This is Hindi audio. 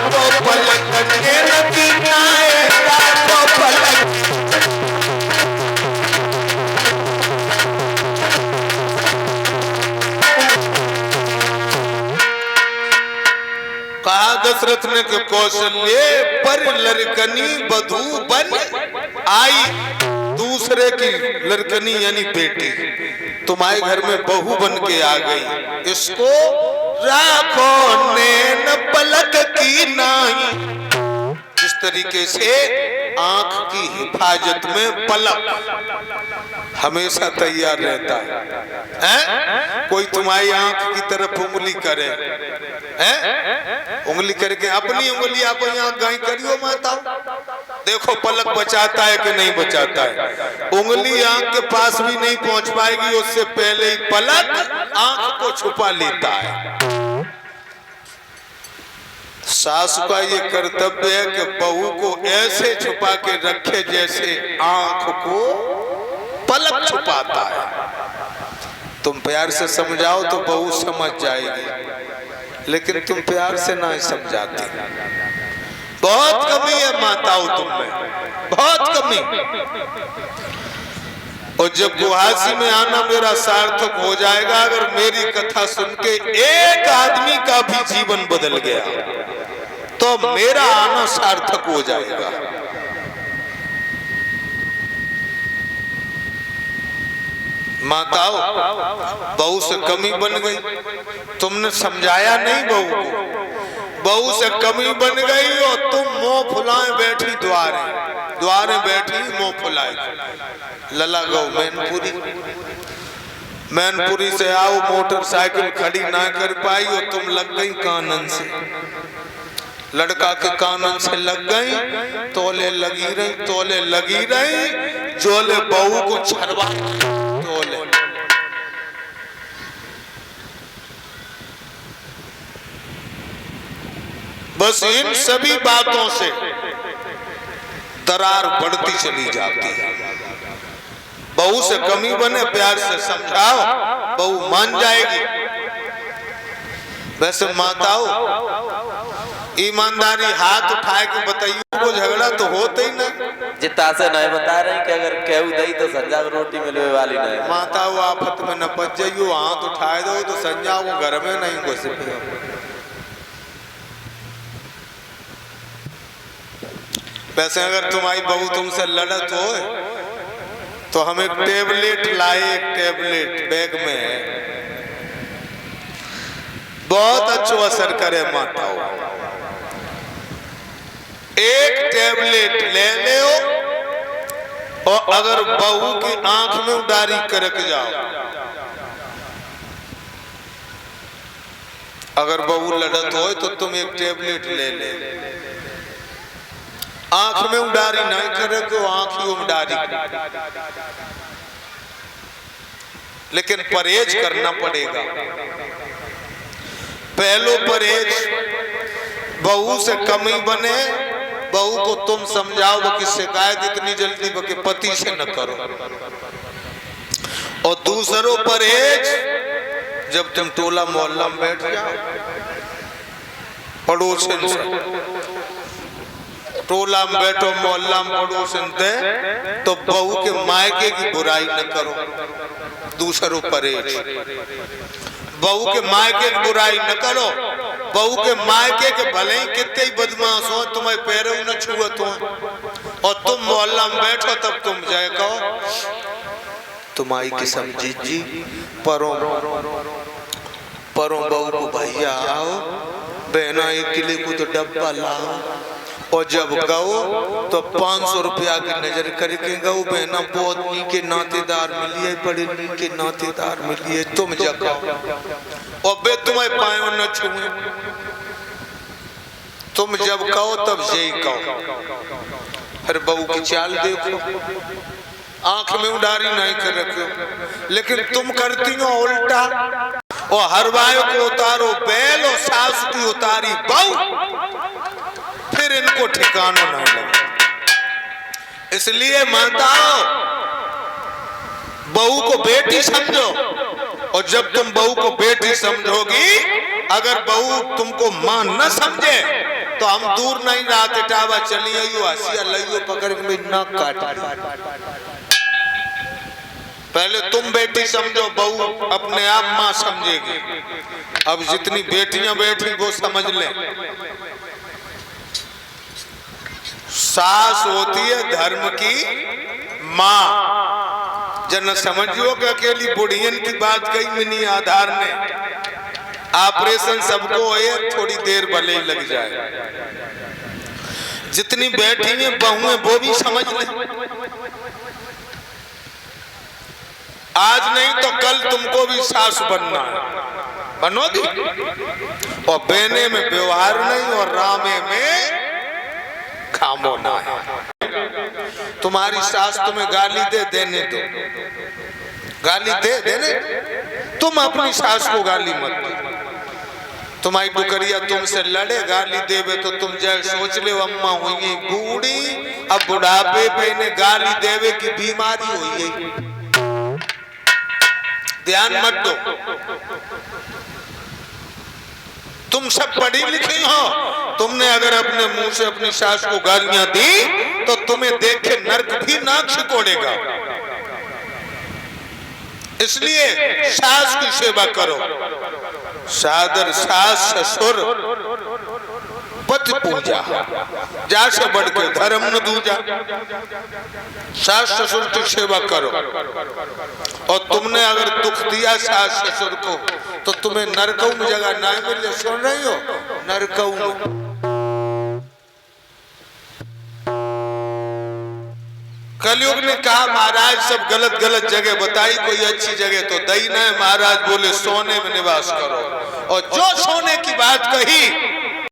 को पलक के नगीना को पलक। कहा दशरथ ने कि कौशल्य पर लड़कनी बधू बन आई, दूसरे की लड़कनी यानी बेटी तुम्हारे घर में बहू बन के आ गई, इसको राखो नैन पलक की नाई। जिस तरीके से आंख की हिफाजत में पलक हमेशा तैयार रहता है? कोई तुम्हारी आंख की तरफ उंगली करे, उंगली करके अपनी उंगली आप यहाँ गाय करियो माता, देखो पलक बचाता है कि नहीं बचाता है। उंगली आंख के पास भी नहीं पहुंच पाएगी, उससे पहले ही पलक आंख को छुपा लेता है। सासु का ये कर्तव्य है कि बहू को ऐसे छुपा के रखे जैसे आंख को पलक छुपाता है। तुम प्यार से समझाओ तो बहू समझ जाएगी, लेकिन तुम प्यार से ना समझाते। बहुत कमी है माताओं तुम में, बहुत कमी। और जब गुहासी में आना मेरा सार्थक हो जाएगा अगर मेरी कथा सुन के एक आदमी का भी जीवन बदल गया तो मेरा आना सार्थक हो जाएगा। माताओं, बहू से कमी बन गई, तुमने समझाया नहीं बहू को, बहू से कमी बन गई और तुम मुंह फुलाए बैठी द्वारे बैठी मुंह फुलाए। लला गौ मैनपुरी से आओ, मोटरसाइकिल खड़ी ना कर पाई और तुम लग गई कानन से, लड़का के कानन से लग गई, तोले लगी रही, जोले बहू को छरवा तोले। बस इन सभी बातों से दरार बढ़ती चली जाती है। बहू से कमी बने, प्यार से समझाओ, बहू मान जाएगी। वैसे माताओं, ईमानदारी हाथ उठाए के बताइए, वो झगड़ा तो होते ही ना। जिता से नहीं बता रहे कि अगर केहू दई तो संजा को रोटी मिलने वाली नहीं। माताओं आफत में न बच जाइयो, हाथ उठाए दो तो संजा को घर में नहीं घुस। वैसे अगर तुम्हारी बहू तुमसे लड़त हो तो हम एक टेबलेट लाए, एक टेबलेट बैग में है, बहुत अच्छा असर करे माताओं। एक टेबलेट ले लो और अगर बहू की आंख में उडारी करक जाओ, अगर बहू लड़त हो तो तुम एक टेबलेट ले ले, आंख में उडारी नहीं करे, आंख ही उडारी, लेकिन परहेज करना पड़ेगा। पहलो परहेज, बहू से कमी बने, बहू को तुम समझाओ कि शिकायत इतनी जल्दी के पति से न करो। और दूसरो परहेज, जब तुम टोला मोहल्ला में बैठ जाओ, पड़ोसन से टोला में बैठो, मोहल्ला में पड़ोसन थे, तो बहू के मायके की बुराई न करो। दूसरो परहेज, बहू के मायके की बुराई न करो। बहू के मायके के भले ही कितने ही बदमाश हो, तुम्हें पैरों न छुअत हो, और तुम मोहल्ला में बैठो तब तुम जय कहो, तुम्हारी किस्म जी परों बहू को भैया आओ, बहना 1 किलो को तो डब्बा लाओ, और जब गओ तो 500 रुपया की नजर करके गओ, बहना बहुत नीके नातेदार मिलिए, बड़े नीके नातेदार मिलिए, तुम जगाओ और बे तुम्हें पायो न छुए। तुम जब कहो तब यही कहो। फिर बहू की चाल देखो, आंख में उडारी नहीं कर रखो, लेकिन तुम करती हो उल्टा, और हर वायु को उतारो बैल और सास की उतारी बहू, फिर इनको ठिकाना ना लगे। इसलिए माताओं, बहू को बेटी समझो, और जब तुम बहू को बेटी समझोगी, अगर बहू तुमको मां न समझे तो हम दूर नहीं रहते टावा चली आइयो हसिया लइयो पकड़ के में न काट। पहले तुम बेटी समझो, बहू अपने आप मां समझेगी। अब जितनी बेटियां बैठी वो समझ ले, सास होती है धर्म की मां। जन समझियो कि अकेली बुढ़ियन की बात कही मिनी आधार ने, ऑपरेशन सबको है, थोड़ी देर भले ही लग जाए। जितनी बैठी हैं बहुएं वो भी समझ ले, आज नहीं तो कल तुमको भी सास बनना है, बनोगी। और बेने में व्यवहार नहीं और रामे में खामोना है। तुम्हारी सास तुम्हें गाली दे, देने दो, गाली दे देने, तुम अपनी सास को गाली मत दो। तुम्हारी डुकरिया तुमसे लड़े गाली देवे तो तुम जय सोच ले अम्मा हुई बूढ़ी, अब बुढ़ापे पे इन्हें गाली देवे की बीमारी हुई है, ध्यान मत दो। तुम सब पढ़ी लिखी हो, तुमने अगर अपने मुंह से अपनी सास को गालियां दी तो तुम्हें देख के नर्क भी नाक सिकोड़ेगा। इसलिए सास की सेवा करो। सादर सास ससुर पति पूजा, जा से बढ़ के धर्म न दूजा। सास ससुर की सेवा करो, और तुमने अगर दुख दिया सास ससुर को तो तुम्हें नरकऊ में जगह ना मिले। सुन रही हो, नरकऊ में। कलयुग ने कहा महाराज सब गलत गलत जगह बताई, कोई अच्छी जगह तो दई न। महाराज बोले सोने में निवास करो, और जो सोने की बात कही